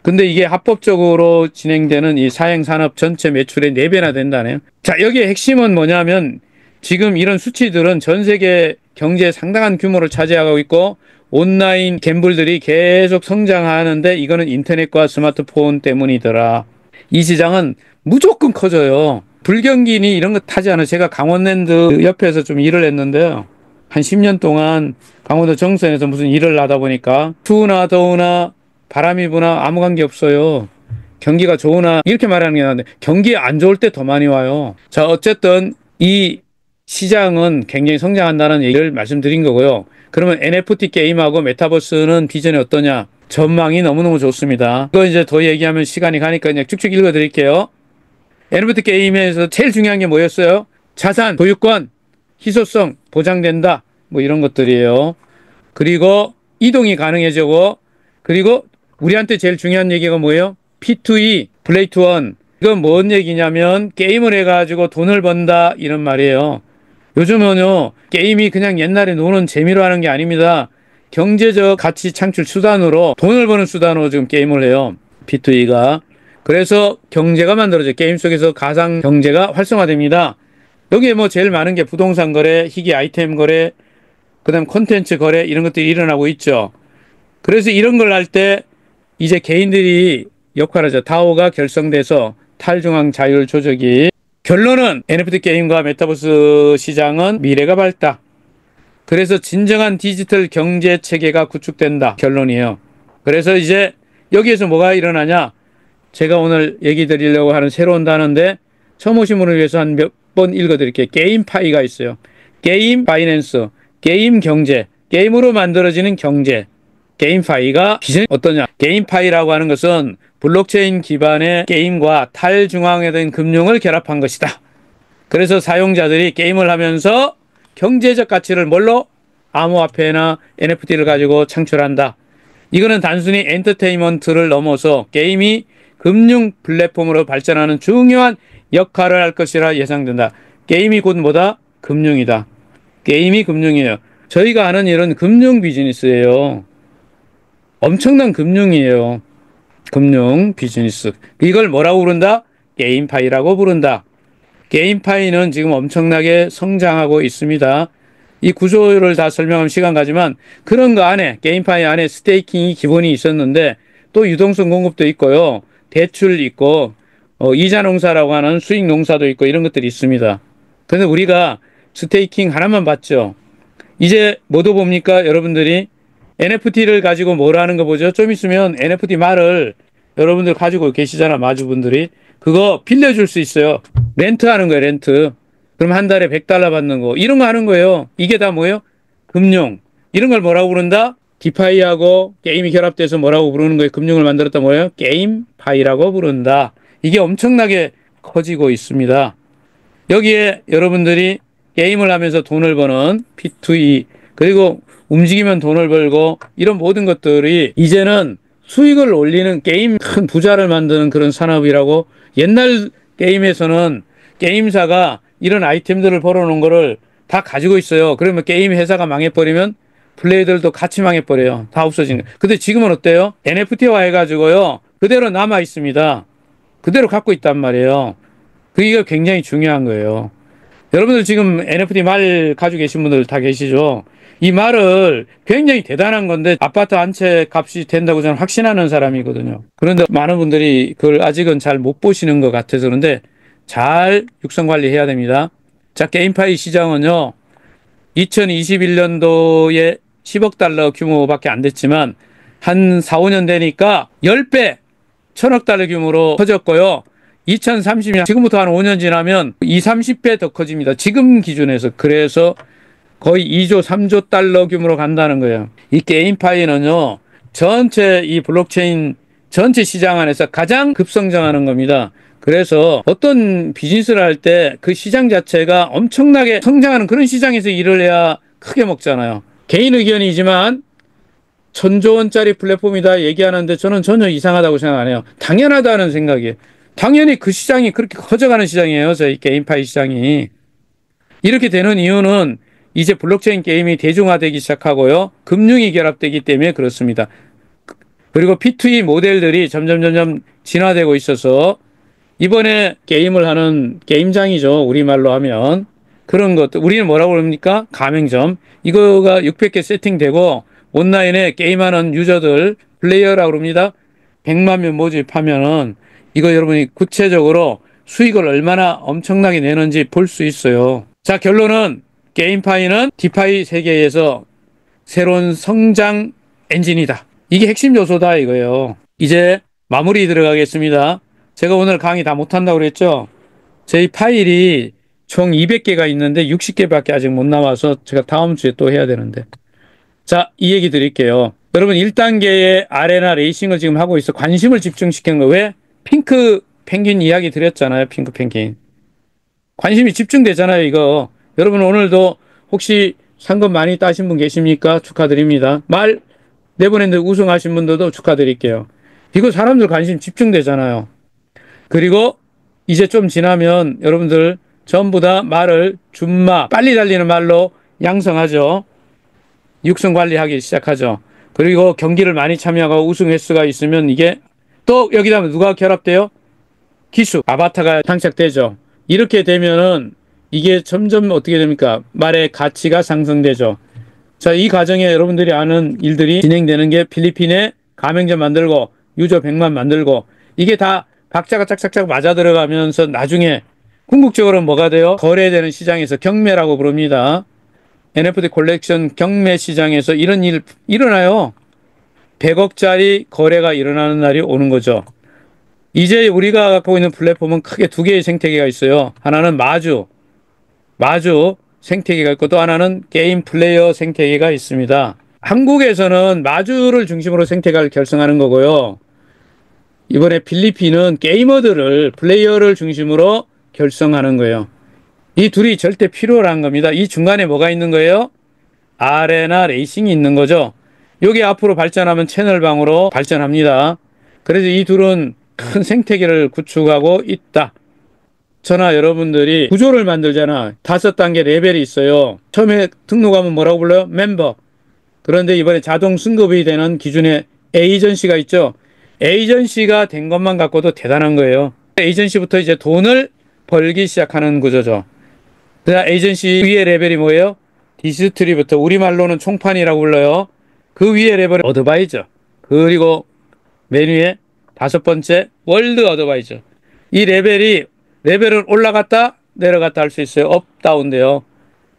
근데 이게 합법적으로 진행되는 이 사행산업 전체 매출의 4배나 된다네요. 자, 여기에 핵심은 뭐냐면 지금 이런 수치들은 전 세계 경제에 상당한 규모를 차지하고 있고 온라인 갬블들이 계속 성장하는데 이거는 인터넷과 스마트폰 때문이더라. 이 시장은 무조건 커져요. 불경기니 이런 거 타지 않아요. 제가 강원랜드 옆에서 좀 일을 했는데요. 한 10년 동안 강원도 정선에서 무슨 일을 하다 보니까 추우나 더우나 바람이 부나 아무 관계 없어요. 경기가 좋으나 이렇게 말하는 게 나은데 경기 안 좋을 때 더 많이 와요. 자, 어쨌든 이 시장은 굉장히 성장한다는 얘기를 말씀드린 거고요. 그러면 NFT 게임하고 메타버스는 비전이 어떠냐? 전망이 너무너무 좋습니다. 이거 이제 더 얘기하면 시간이 가니까 그냥 쭉쭉 읽어 드릴게요. NFT 게임에서 제일 중요한 게 뭐였어요? 자산, 소유권, 희소성 보장된다. 뭐 이런 것들이에요. 그리고 이동이 가능해지고 그리고 우리한테 제일 중요한 얘기가 뭐예요? P2E, 플레이 투 원. 이건 뭔 얘기냐면 게임을 해가지고 돈을 번다 이런 말이에요. 요즘은요 게임이 그냥 옛날에 노는 재미로 하는 게 아닙니다. 경제적 가치 창출 수단으로 돈을 버는 수단으로 지금 게임을 해요. P2E가. 그래서 경제가 만들어져요. 게임 속에서 가상 경제가 활성화됩니다. 여기에 뭐 제일 많은 게 부동산 거래, 희귀 아이템 거래, 그다음 콘텐츠 거래 이런 것들이 일어나고 있죠. 그래서 이런 걸 할 때 이제 개인들이 역할을 하죠. 다오가 결성돼서 탈중앙 자율 조작이 결론은 NFT 게임과 메타버스 시장은 미래가 밝다. 그래서 진정한 디지털 경제 체계가 구축된다. 결론이에요. 그래서 이제 여기에서 뭐가 일어나냐? 제가 오늘 얘기 드리려고 하는 새로운 단어인데 처음 오신 분을 위해서 한 몇 번 읽어드릴게요. 게임파이가 있어요. 게임 파이낸스, 게임 경제, 게임으로 만들어지는 경제. 게임파이가 비전이 어떠냐? 게임파이라고 하는 것은 블록체인 기반의 게임과 탈중앙화된 금융을 결합한 것이다. 그래서 사용자들이 게임을 하면서 경제적 가치를 뭘로? 암호화폐나 NFT를 가지고 창출한다. 이거는 단순히 엔터테인먼트를 넘어서 게임이 금융 플랫폼으로 발전하는 중요한 역할을 할 것이라 예상된다. 게임이 곧 뭐다? 금융이다. 게임이 금융이에요. 저희가 하는 일은 금융 비즈니스예요. 엄청난 금융이에요. 금융 비즈니스. 이걸 뭐라고 부른다? 게임파이라고 부른다. 게임파이는 지금 엄청나게 성장하고 있습니다. 이 구조를 다 설명하면 시간 가지만 그런 거 안에 게임파이 안에 스테이킹이 기본이 있었는데 또 유동성 공급도 있고요. 대출 있고 이자 농사라고 하는 수익 농사도 있고 이런 것들이 있습니다. 그런데 우리가 스테이킹 하나만 봤죠. 이제 뭐도 봅니까? 여러분들이 NFT를 가지고 뭘 하는 거 보죠? 좀 있으면 NFT 말을 여러분들 가지고 계시잖아, 마주분들이. 그거 빌려줄 수 있어요. 렌트 하는 거예요, 렌트. 그럼 한 달에 100달러 받는 거. 이런 거 하는 거예요. 이게 다 뭐예요? 금융. 이런 걸 뭐라고 부른다? 디파이하고 게임이 결합돼서 뭐라고 부르는 거예요? 금융을 만들었다 뭐예요? 게임파이라고 부른다. 이게 엄청나게 커지고 있습니다. 여기에 여러분들이 게임을 하면서 돈을 버는 P2E, 그리고 움직이면 돈을 벌고 이런 모든 것들이 이제는 수익을 올리는 게임 큰 부자를 만드는 그런 산업이라고. 옛날 게임에서는 게임사가 이런 아이템들을 벌어놓은 거를 다 가지고 있어요. 그러면 게임 회사가 망해버리면 플레이들도 같이 망해버려요. 다 없어진 거예요. 근데 지금은 어때요? NFT화 해가지고요. 그대로 남아 있습니다. 그대로 갖고 있단 말이에요. 그게 굉장히 중요한 거예요. 여러분들 지금 NFT 말 가지고 계신 분들 다 계시죠? 이 말을 굉장히 대단한 건데 아파트 한 채 값이 된다고 저는 확신하는 사람이거든요. 그런데 많은 분들이 그걸 아직은 잘 못 보시는 것 같아서 그런데 잘 육성 관리해야 됩니다. 자, 게임파이 시장은요, 2021년도에 10억 달러 규모밖에 안 됐지만 한 4, 5년 되니까 10배, 1000억 달러 규모로 커졌고요. 2030년, 지금부터 한 5년 지나면 2, 30배 더 커집니다. 지금 기준에서. 그래서 거의 2조, 3조 달러 규모로 간다는 거예요. 이 게임파이는요, 전체 이 블록체인 전체 시장 안에서 가장 급성장하는 겁니다. 그래서 어떤 비즈니스를 할 때 그 시장 자체가 엄청나게 성장하는 그런 시장에서 일을 해야 크게 먹잖아요. 개인 의견이지만 1000조 원짜리 플랫폼이다 얘기하는데 저는 전혀 이상하다고 생각 안 해요. 당연하다는 생각이에요. 당연히 그 시장이 그렇게 커져가는 시장이에요. 저희 게임파이 시장이. 이렇게 되는 이유는 이제 블록체인 게임이 대중화되기 시작하고요. 금융이 결합되기 때문에 그렇습니다. 그리고 P2E 모델들이 점점 진화되고 있어서 이번에 게임을 하는 게임장이죠. 우리말로 하면. 그런 것들. 우리는 뭐라고 그럽니까? 가맹점. 이거가 600개 세팅되고 온라인에 게임하는 유저들, 플레이어라고 그럽니다. 100만 명 모집하면은 이거 여러분이 구체적으로 수익을 얼마나 엄청나게 내는지 볼 수 있어요. 자, 결론은 게임파이는 디파이 세계에서 새로운 성장 엔진이다. 이게 핵심 요소다 이거예요. 이제 마무리 들어가겠습니다. 제가 오늘 강의 다 못한다고 그랬죠? 저희 파일이 총 200개가 있는데 60개밖에 아직 못 나와서 제가 다음 주에 또 해야 되는데. 자, 이 얘기 드릴게요. 여러분 1단계의 아레나 레이싱을 지금 하고 있어. 관심을 집중시킨 거. 왜? 핑크 펭귄 이야기 드렸잖아요. 핑크 펭귄. 관심이 집중되잖아요, 이거. 여러분 오늘도 혹시 상금 많이 따신 분 계십니까? 축하드립니다. 말 내보냈는데 우승하신 분들도 축하드릴게요. 이거 사람들 관심 집중되잖아요. 그리고 이제 좀 지나면 여러분들 전부 다 말을 준마, 빨리 달리는 말로 양성하죠. 육성 관리하기 시작하죠. 그리고 경기를 많이 참여하고 우승 횟수가 있으면 이게 또 여기다 누가 결합돼요? 기수, 아바타가 장착되죠. 이렇게 되면은 이게 점점 어떻게 됩니까? 말의 가치가 상승되죠. 자, 이 과정에 여러분들이 아는 일들이 진행되는 게 필리핀에 가맹점 만들고 유저 100만 만들고 이게 다 박자가 짝짝짝 맞아 들어가면서 나중에 궁극적으로는 뭐가 돼요? 거래되는 시장에서 경매라고 부릅니다. NFT 콜렉션 경매 시장에서 이런 일 일어나요. 100억짜리 거래가 일어나는 날이 오는 거죠. 이제 우리가 갖고 있는 플랫폼은 크게 두 개의 생태계가 있어요. 하나는 마주 생태계가 있고 또 하나는 게임 플레이어 생태계가 있습니다. 한국에서는 마주를 중심으로 생태계를 결성하는 거고요. 이번에 필리핀은 게이머들을 플레이어를 중심으로 결성하는 거예요. 이 둘이 절대 필요한 겁니다. 이 중간에 뭐가 있는 거예요? 아레나 레이싱이 있는 거죠. 여기 앞으로 발전하면 채널방으로 발전합니다. 그래서 이 둘은 큰 생태계를 구축하고 있다. 저나 여러분들이 구조를 만들잖아. 5단계 레벨이 있어요. 처음에 등록하면 뭐라고 불러요? 멤버. 그런데 이번에 자동 승급이 되는 기준에 에이전시가 있죠. 에이전시가 된 것만 갖고도 대단한 거예요. 에이전시부터 이제 돈을 벌기 시작하는 구조죠. 그다음 에이전시 위의 레벨이 뭐예요? 디스트리부터 우리말로는 총판이라고 불러요. 그 위의 레벨은 어드바이저. 그리고 맨 위에 5번째 월드 어드바이저. 이 레벨은 올라갔다 내려갔다 할 수 있어요. 업, 다운인데요.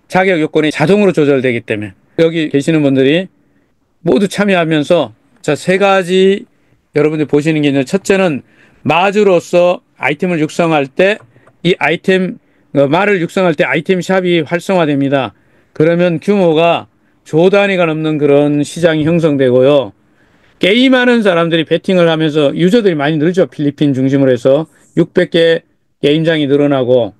자격 요건이 자동으로 조절되기 때문에. 여기 계시는 분들이 모두 참여하면서 자, 세 가지 여러분들 보시는 게 있는데 첫째는 마주로서 아이템을 육성할 때 이 아이템, 말을 육성할 때 아이템 샵이 활성화됩니다. 그러면 규모가 조 단위가 넘는 그런 시장이 형성되고요. 게임하는 사람들이 베팅을 하면서 유저들이 많이 늘죠. 필리핀 중심으로 해서 600개 게임장이 늘어나고.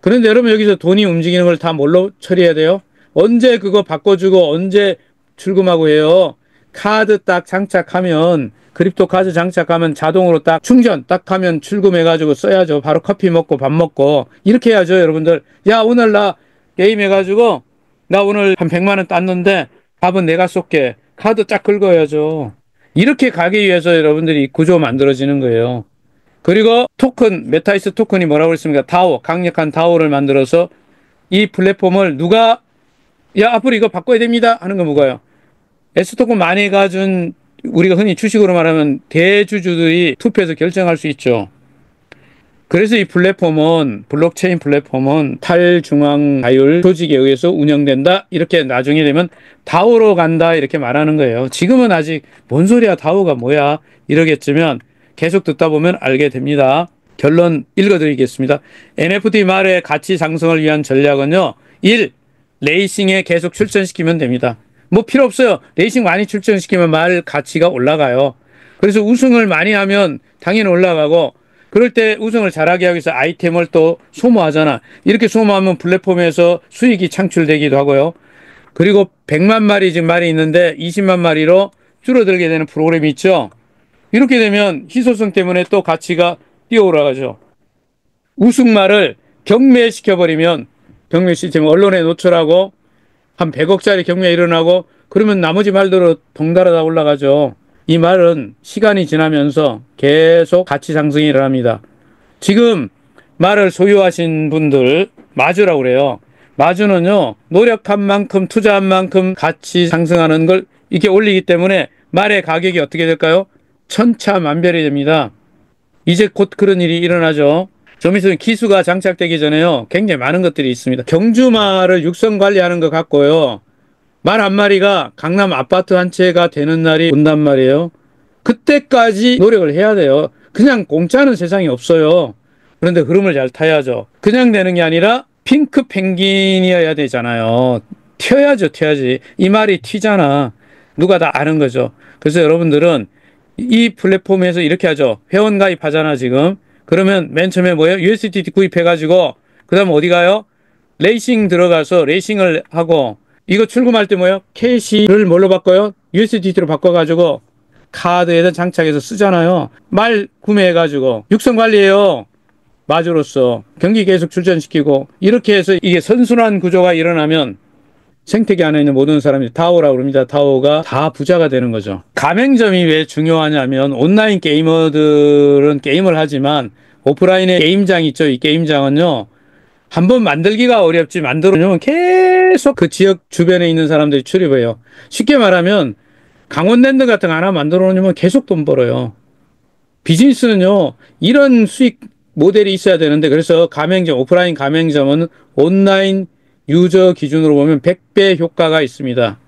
그런데 여러분 여기서 돈이 움직이는 걸 다 뭘로 처리해야 돼요? 언제 그거 바꿔주고 언제 출금하고 해요? 카드 딱 장착하면 크립토 카드 장착하면 자동으로 딱 충전 딱 하면 출금해가지고 써야죠. 바로 커피 먹고 밥 먹고 이렇게 해야죠. 여러분들 야 오늘 나 게임 해가지고 나 오늘 한 100만 원 땄는데 밥은 내가 쏠게. 카드 쫙 긁어야죠. 이렇게 가기 위해서 여러분들이 구조 만들어지는 거예요. 그리고 토큰, 메타이스 토큰이 뭐라고 했습니까? 다오, 강력한 다오를 만들어서 이 플랫폼을 누가 야 앞으로 이거 바꿔야 됩니다 하는 거 뭐가요? S토큰 많이 가진 우리가 흔히 주식으로 말하면 대주주들이 투표해서 결정할 수 있죠. 그래서 이 플랫폼은 블록체인 플랫폼은 탈중앙 자율 조직에 의해서 운영된다. 이렇게 나중에 되면 다오로 간다 이렇게 말하는 거예요. 지금은 아직 뭔 소리야 다오가 뭐야 이러겠지만 계속 듣다 보면 알게 됩니다. 결론 읽어드리겠습니다. NFT 말의 가치 상승을 위한 전략은요. 1. 레이싱에 계속 출전시키면 됩니다. 뭐 필요 없어요. 레이싱 많이 출전시키면 말 가치가 올라가요. 그래서 우승을 많이 하면 당연히 올라가고 그럴 때 우승을 잘하게 하기 위해서 아이템을 또 소모하잖아. 이렇게 소모하면 플랫폼에서 수익이 창출되기도 하고요. 그리고 100만 마리 지금 말이 있는데 20만 마리로 줄어들게 되는 프로그램이 있죠. 이렇게 되면 희소성 때문에 또 가치가 뛰어올라가죠. 우승말을 경매시켜버리면 경매 시스템 언론에 노출하고 한 100억짜리 경매 일어나고 그러면 나머지 말대로 덩달아 올라가죠. 이 말은 시간이 지나면서 계속 가치 상승이 일어납니다. 지금 말을 소유하신 분들 마주라고 그래요. 마주는요. 노력한 만큼 투자한 만큼 가치 상승하는 걸 이렇게 올리기 때문에 말의 가격이 어떻게 될까요? 천차만별이 됩니다. 이제 곧 그런 일이 일어나죠. 좀 있으면 기수가 장착되기 전에요. 굉장히 많은 것들이 있습니다. 경주말을 육성 관리하는 것 같고요. 말 한 마리가 강남 아파트 한 채가 되는 날이 온단 말이에요. 그때까지 노력을 해야 돼요. 그냥 공짜는 세상에 없어요. 그런데 흐름을 잘 타야죠. 그냥 되는 게 아니라 핑크 펭귄이어야 되잖아요. 튀어야죠, 튀어야지. 이 말이 튀잖아. 누가 다 아는 거죠. 그래서 여러분들은 이 플랫폼에서 이렇게 하죠. 회원 가입하잖아, 지금. 그러면 맨 처음에 뭐예요? USDT 구입해가지고, 그 다음 어디 가요? 레이싱 들어가서 레이싱을 하고, 이거 출금할 때 뭐예요? 캐시를 뭘로 바꿔요? USDT로 바꿔가지고, 카드에다 장착해서 쓰잖아요. 말 구매해가지고, 육성 관리해요. 마주로서. 경기 계속 출전시키고, 이렇게 해서 이게 선순환 구조가 일어나면, 생태계 안에 있는 모든 사람이 다오라고 그럽니다. 다오가 다 부자가 되는 거죠. 가맹점이 왜 중요하냐면 온라인 게이머들은 게임을 하지만 오프라인에 게임장 있죠. 이 게임장은요. 한번 만들기가 어렵지 만들어놓으면 계속 그 지역 주변에 있는 사람들이 출입해요. 쉽게 말하면 강원랜드 같은 거 하나 만들어 놓으면 계속 돈 벌어요. 비즈니스는요. 이런 수익 모델이 있어야 되는데 그래서 가맹점, 오프라인 가맹점은 온라인 유저 기준으로 보면 100배 효과가 있습니다.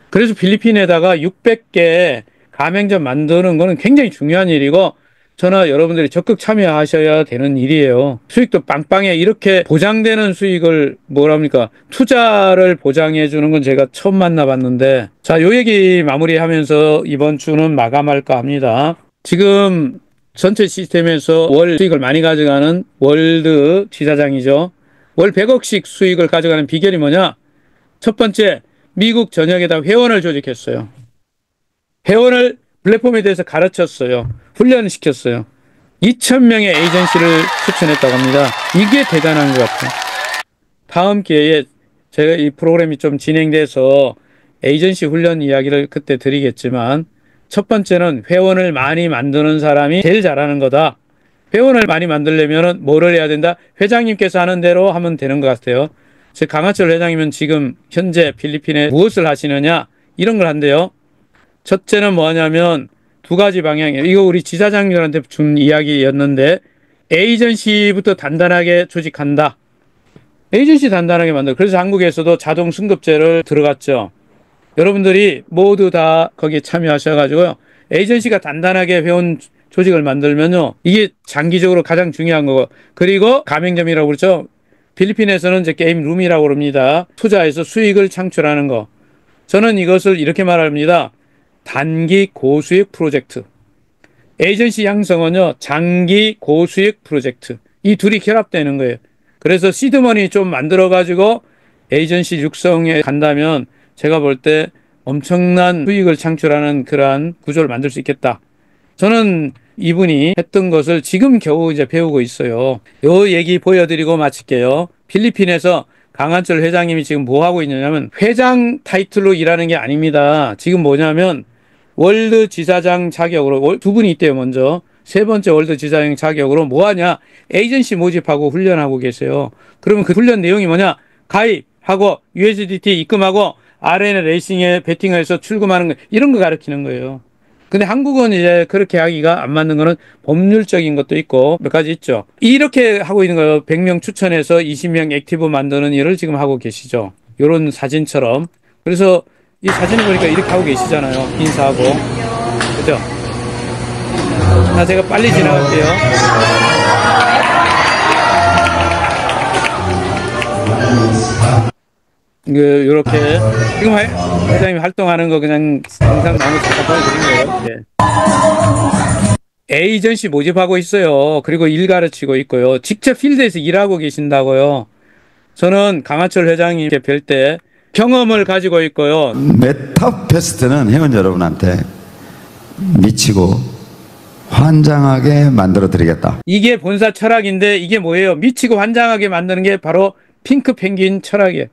그래서 필리핀에다가 600개 가맹점 만드는 거는 굉장히 중요한 일이고 저나 여러분들이 적극 참여하셔야 되는 일이에요. 수익도 빵빵해. 이렇게 보장되는 수익을 뭐랍니까? 투자를 보장해 주는 건 제가 처음 만나봤는데 자, 요 얘기 마무리하면서 이번 주는 마감할까 합니다. 지금 전체 시스템에서 월 수익을 많이 가져가는 월드 지사장이죠. 월 100억씩 수익을 가져가는 비결이 뭐냐? 첫 번째, 미국 전역에다 회원을 조직했어요. 회원을 플랫폼에 대해서 가르쳤어요. 훈련을 시켰어요. 2,000명의 에이전시를 추천했다고 합니다. 이게 대단한 것 같아요. 다음 기회에 제가 이 프로그램이 좀 진행돼서 에이전시 훈련 이야기를 그때 드리겠지만 첫 번째는 회원을 많이 만드는 사람이 제일 잘하는 거다. 회원을 많이 만들려면 뭐를 해야 된다? 회장님께서 하는 대로 하면 되는 것 같아요. 제 강하철 회장님은 지금 현재 필리핀에 무엇을 하시느냐? 이런 걸 한대요. 첫째는 뭐냐면 두 가지 방향이에요. 이거 우리 지사장님들한테 준 이야기였는데 에이전시부터 단단하게 조직한다. 에이전시 단단하게 만들어. 그래서 한국에서도 자동 승급제를 들어갔죠. 여러분들이 모두 다 거기에 참여하셔가지고요. 에이전시가 단단하게 회원 조직을 만들면요. 이게 장기적으로 가장 중요한 거고. 그리고 가맹점이라고 그러죠. 필리핀에서는 이제 게임 룸이라고 그럽니다. 투자해서 수익을 창출하는 거. 저는 이것을 이렇게 말합니다. 단기 고수익 프로젝트. 에이전시 양성은요. 장기 고수익 프로젝트. 이 둘이 결합되는 거예요. 그래서 시드머니 좀 만들어가지고 에이전시 육성에 간다면 제가 볼 때 엄청난 수익을 창출하는 그러한 구조를 만들 수 있겠다. 저는 이분이 했던 것을 지금 겨우 이제 배우고 있어요. 요 얘기 보여드리고 마칠게요. 필리핀에서 강한철 회장님이 지금 뭐 하고 있느냐면 회장 타이틀로 일하는 게 아닙니다. 지금 뭐냐면 월드 지사장 자격으로 두 분이 있대요. 먼저 세 번째 월드 지사장 자격으로 뭐 하냐? 에이전시 모집하고 훈련하고 계세요. 그러면 그 훈련 내용이 뭐냐? 가입하고 USDT 입금하고 RN 레이싱에 베팅해서 출금하는 거 이런 거 가르치는 거예요. 근데 한국은 이제 그렇게 하기가 안 맞는 거는 법률적인 것도 있고 몇 가지 있죠. 이렇게 하고 있는 거예요. 100명 추천해서 20명 액티브 만드는 일을 지금 하고 계시죠. 이런 사진처럼. 그래서 이 사진을 보니까 이렇게 하고 계시잖아요. 인사하고. 그죠? 자, 제가 빨리 지나갈게요. 이렇게 지금 회장님이 활동하는 거 그냥 영상 나오면 잠깐 보여드린 거예요. 예. 에이전시 모집하고 있어요. 그리고 일 가르치고 있고요. 직접 필드에서 일하고 계신다고요. 저는 강한철 회장님께 뵐 때 경험을 가지고 있고요. 메타페스트는 회원 여러분한테 미치고 환장하게 만들어 드리겠다. 이게 본사 철학인데 이게 뭐예요? 미치고 환장하게 만드는 게 바로 핑크 펭귄 철학이에요.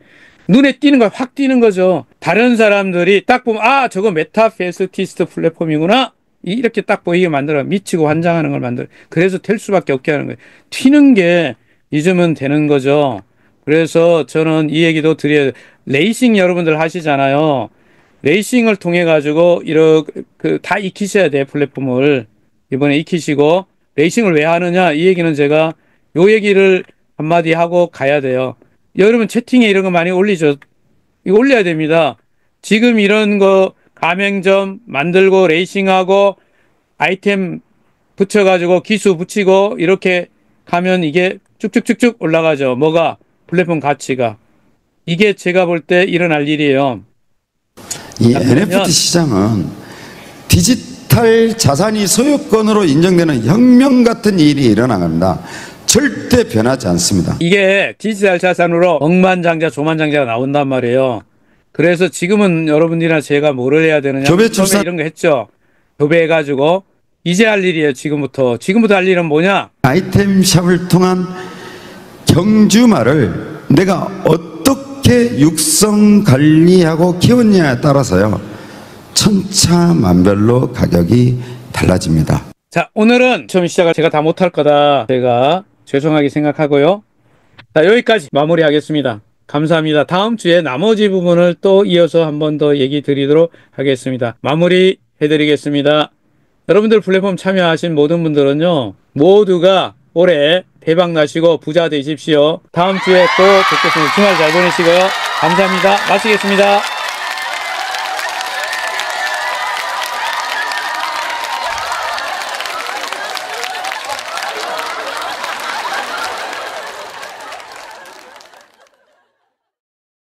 눈에 띄는 거 확 띄는 거죠. 다른 사람들이 딱 보면 아 저거 메타페스티스트 플랫폼이구나. 이렇게 딱 보이게 만들어. 미치고 환장하는 걸 만들어. 그래서 될 수밖에 없게 하는 거예요. 튀는 게 잊으면 되는 거죠. 그래서 저는 이 얘기도 드려요. 레이싱 여러분들 하시잖아요. 레이싱을 통해 가지고 이렇게 다 익히셔야 돼. 플랫폼을 이번에 익히시고 레이싱을 왜 하느냐 이 얘기는 제가 요 얘기를 한마디 하고 가야 돼요. 여러분 채팅에 이런 거 많이 올리죠. 이거 올려야 됩니다. 지금 이런 거 가맹점 만들고 레이싱하고 아이템 붙여가지고 기수 붙이고 이렇게 가면 이게 쭉쭉쭉쭉 올라가죠. 뭐가? 플랫폼 가치가. 이게 제가 볼 때 일어날 일이에요. 이 NFT 시장은 디지털 자산이 소유권으로 인정되는 혁명 같은 일이 일어나갑니다. 절대 변하지 않습니다. 이게 디지털 자산으로 억만장자 조만장자가 나온단 말이에요. 그래서 지금은 여러분들이나 제가 뭐를 해야 되느냐. 교배 출산 이런 거 했죠. 교배해가지고 이제 할 일이에요. 지금부터 할 일은 뭐냐. 아이템샵을 통한 경주마를 내가 어떻게 육성 관리하고 키웠냐에 따라서요 천차만별로 가격이 달라집니다. 자, 오늘은 처음 시작을 제가 다 못할 거다 제가 죄송하게 생각하고요. 자, 여기까지 마무리하겠습니다. 감사합니다. 다음 주에 나머지 부분을 또 이어서 한 번 더 얘기 드리도록 하겠습니다. 마무리 해드리겠습니다. 여러분들 플랫폼 참여하신 모든 분들은요 모두가 올해 대박 나시고 부자 되십시오. 다음 주에 또 뵙겠습니다. 주말 잘 보내시고요. 감사합니다. 마치겠습니다.